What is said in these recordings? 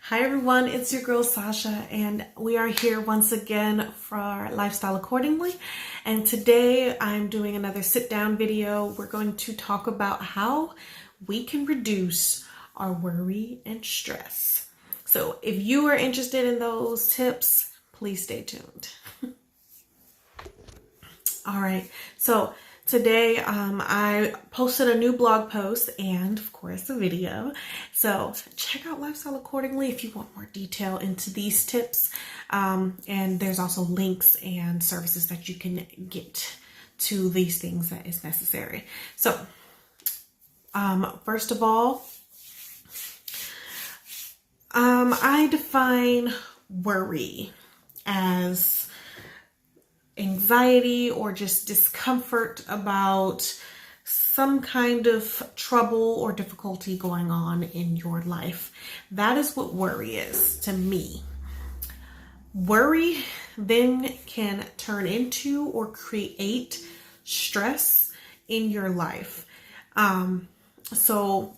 Hi everyone, it's your girl Sasha and we are here once again for Lifestyle Accordingly, and today I'm doing another sit down video. We're going to talk about how we can reduce our worry and stress. So if you are interested in those tips, please stay tuned. All right, so today I posted a new blog post and of course a video. So check out Lifestyle Accordingly if you want more detail into these tips. And there's also links and services that you can get to these things that is necessary. So first of all, I define worry as anxiety or just discomfort about some kind of trouble or difficulty going on in your life. That is what worry is to me. Worry then can turn into or create stress in your life. So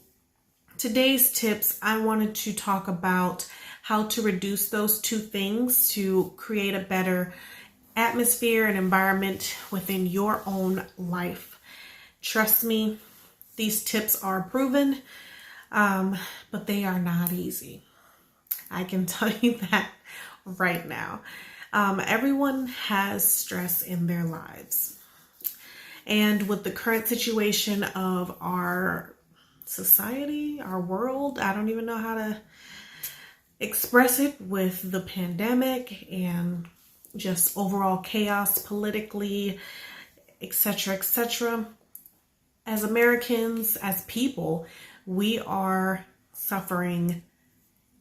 today's tips, I wanted to talk about how to reduce those two things to create a better atmosphere and environment within your own life. Trust me, these tips are proven, but they are not easy. I can tell you that right now. Everyone has stress in their lives. And with the current situation of our society, our world, I don't even know how to express it, with the pandemic and just overall chaos politically, etc., etc. As Americans, as people, we are suffering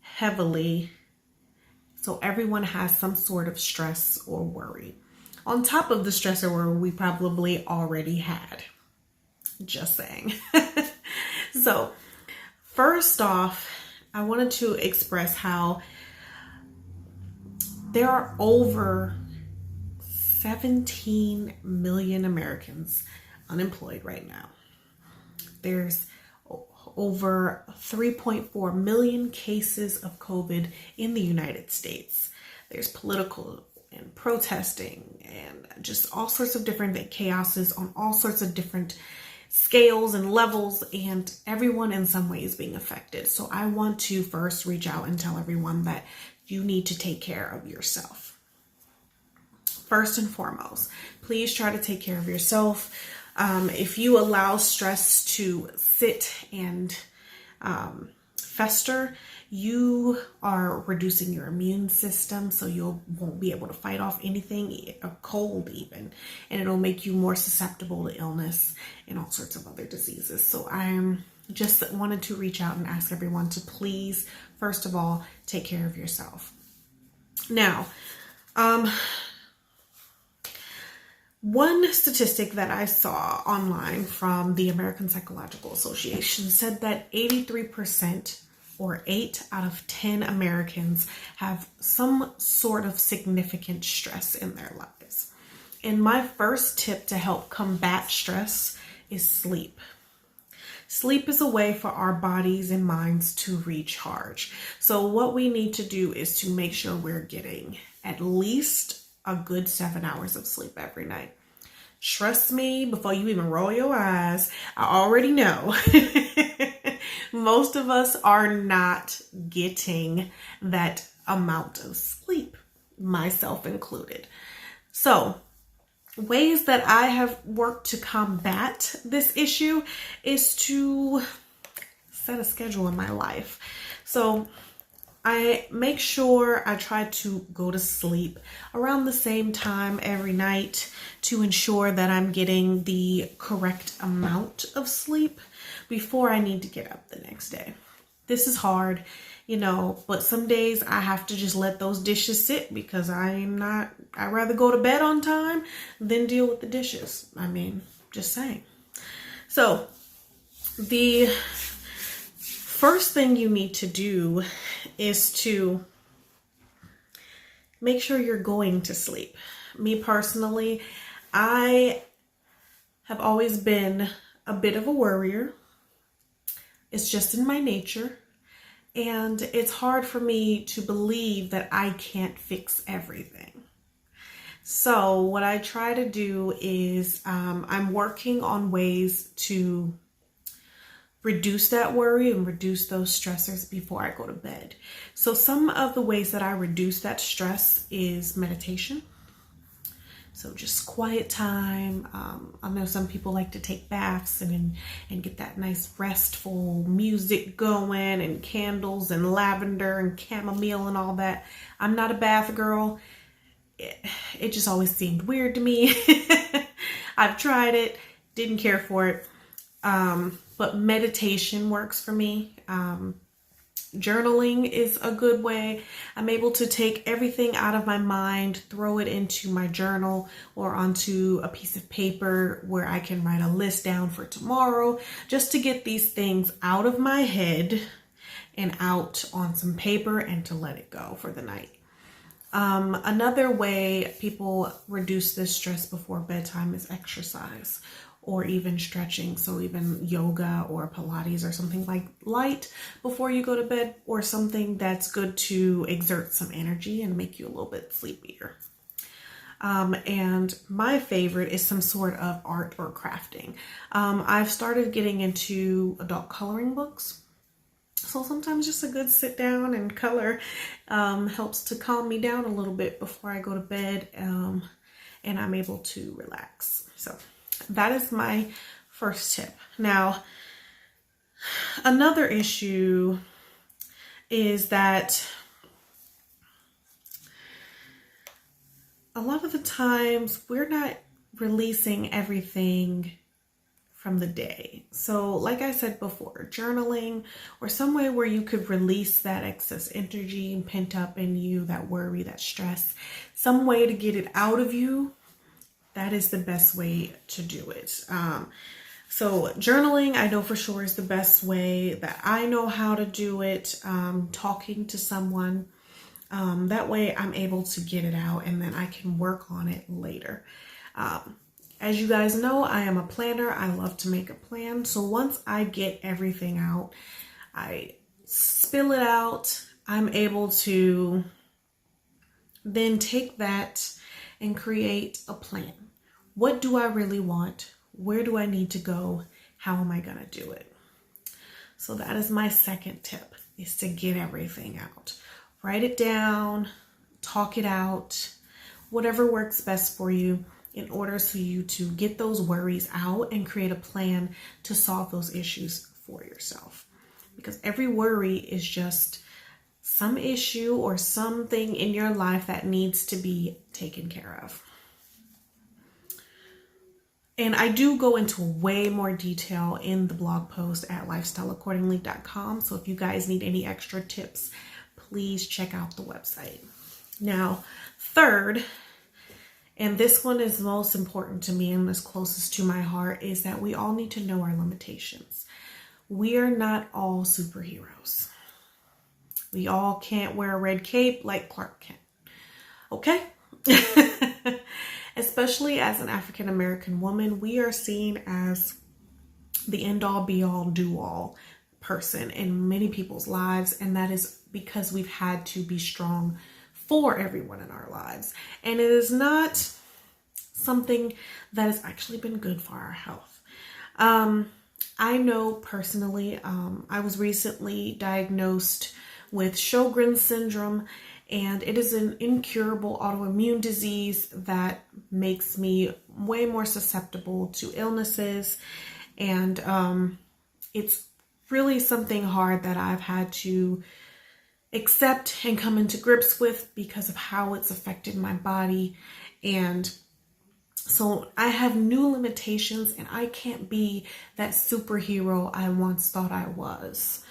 heavily. So everyone has some sort of stress or worry. On top of the stress or worry we probably already had. Just saying. So first off, I wanted to express how there are over 17 million Americans unemployed right now. There's over 3.4 million cases of COVID in the United States. There's political and protesting and just all sorts of different chaoses on all sorts of different scales and levels, and everyone in some way is being affected. So I want to first reach out and tell everyone that you need to take care of yourself. First and foremost, please try to take care of yourself. If you allow stress to sit and fester, you are reducing your immune system, so you won't be able to fight off anything, a cold even, and it'll make you more susceptible to illness and all sorts of other diseases. So I'm just wanted to reach out and ask everyone to please, first of all, take care of yourself. Now, one statistic that I saw online from the American Psychological Association said that 83%, or 8 out of 10 Americans, have some sort of significant stress in their lives. And my first tip to help combat stress is sleep. Sleep is a way for our bodies and minds to recharge. So what we need to do is to make sure we're getting at least a good 7 hours of sleep every night. Trust me, before you even roll your eyes, I already know. Most of us are not getting that amount of sleep, myself included. So ways that I have worked to combat this issue is to set a schedule in my life. So I make sure I try to go to sleep around the same time every night to ensure that I'm getting the correct amount of sleep before I need to get up the next day. This is hard, but some days I have to just let those dishes sit because I'd rather go to bed on time than deal with the dishes. I mean, just saying. So the first thing you need to do is to make sure you're going to sleep. Me personally, I have always been a bit of a worrier. It's just in my nature. And it's hard for me to believe that I can't fix everything. So what I try to do is I'm working on ways to reduce that worry and reduce those stressors before I go to bed. So some of the ways that I reduce that stress is meditation. So just quiet time. I know some people like to take baths and get that nice restful music going and candles and lavender and chamomile and all that. I'm not a bath girl. It just always seemed weird to me. I've tried it, didn't care for it. But meditation works for me. Journaling is a good way. I'm able to take everything out of my mind, throw it into my journal or onto a piece of paper where I can write a list down for tomorrow, just to get these things out of my head and out on some paper and to let it go for the night. Another way people reduce this stress before bedtime is exercise or even stretching. So even yoga or Pilates or something like light before you go to bed, or something that's good to exert some energy and make you a little bit sleepier. And my favorite is some sort of art or crafting. I've started getting into adult coloring books. So sometimes just a good sit down and color helps to calm me down a little bit before I go to bed, and I'm able to relax. So that is my first tip. Now, another issue is that a lot of the times we're not releasing everything from the day. So like I said before, journaling or some way where you could release that excess energy and pent up in you, that worry, that stress, some way to get it out of you. That is the best way to do it. So journaling, I know for sure, is the best way that I know how to do it. Talking to someone. That way I'm able to get it out and then I can work on it later. As you guys know, I am a planner. I love to make a plan. So once I get everything out, I spill it out. I'm able to then take that and create a plan. What do I really want? Where do I need to go? How am I going to do it? So that is my second tip, is to get everything out. Write it down, talk it out, whatever works best for you, in order for you to get those worries out and create a plan to solve those issues for yourself. Because every worry is just some issue or something in your life that needs to be taken care of. And I do go into way more detail in the blog post at LifestyleAccordingly.com. So if you guys need any extra tips, please check out the website. Now, third, and this one is most important to me and is closest to my heart, is that we all need to know our limitations. We are not all superheroes. We all can't wear a red cape like Clark Kent. Okay? Especially as an African American woman, we are seen as the end all be all do all person in many people's lives. And that is because we've had to be strong for everyone in our lives. And it is not something that has actually been good for our health. I know personally, I was recently diagnosed with Sjogren's syndrome, and it is an incurable autoimmune disease that makes me way more susceptible to illnesses. And it's really something hard that I've had to accept and come into grips with because of how it's affected my body. And so I have new limitations, and I can't be that superhero I once thought I was.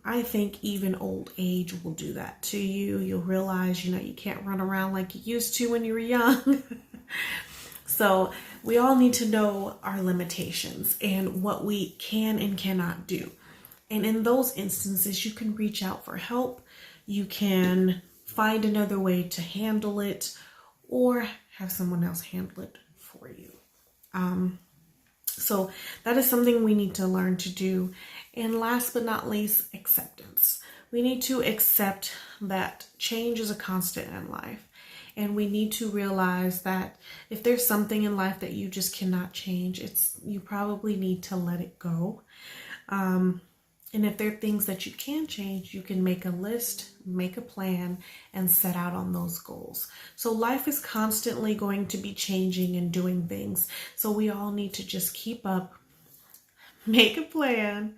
I think even old age will do that to you. You'll realize, you can't run around like you used to when you were young. So we all need to know our limitations and what we can and cannot do. And in those instances, you can reach out for help. You can find another way to handle it, or have someone else handle it for you. So that is something we need to learn to do. And last but not least, acceptance. We need to accept that change is a constant in life. And we need to realize that if there's something in life that you just cannot change, you probably need to let it go. And if there are things that you can change, you can make a list, make a plan, and set out on those goals. So life is constantly going to be changing and doing things. So we all need to just keep up, make a plan,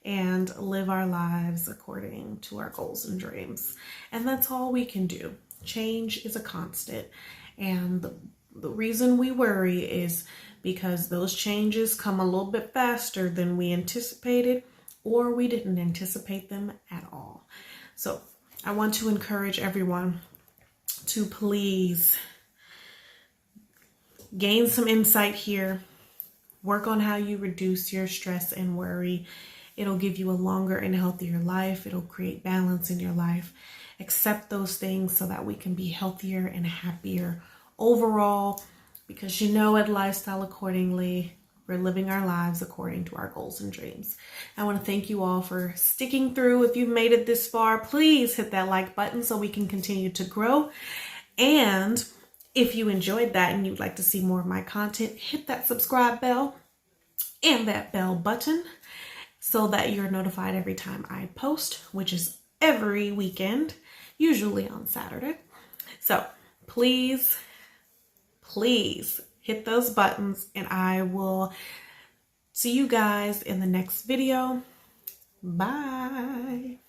and live our lives according to our goals and dreams. And that's all we can do. Change is a constant. And the reason we worry is because those changes come a little bit faster than we anticipated, or we didn't anticipate them at all. So I want to encourage everyone to please gain some insight here. Work on how you reduce your stress and worry. It'll give you a longer and healthier life. It'll create balance in your life. Accept those things so that we can be healthier and happier overall, because at Lifestyle Accordingly, we're living our lives according to our goals and dreams. I want to thank you all for sticking through. If you've made it this far, please hit that like button so we can continue to grow. And if you enjoyed that and you'd like to see more of my content, hit that subscribe bell and that bell button so that you're notified every time I post, which is every weekend, usually on Saturday. So please hit those buttons, and I will see you guys in the next video. Bye.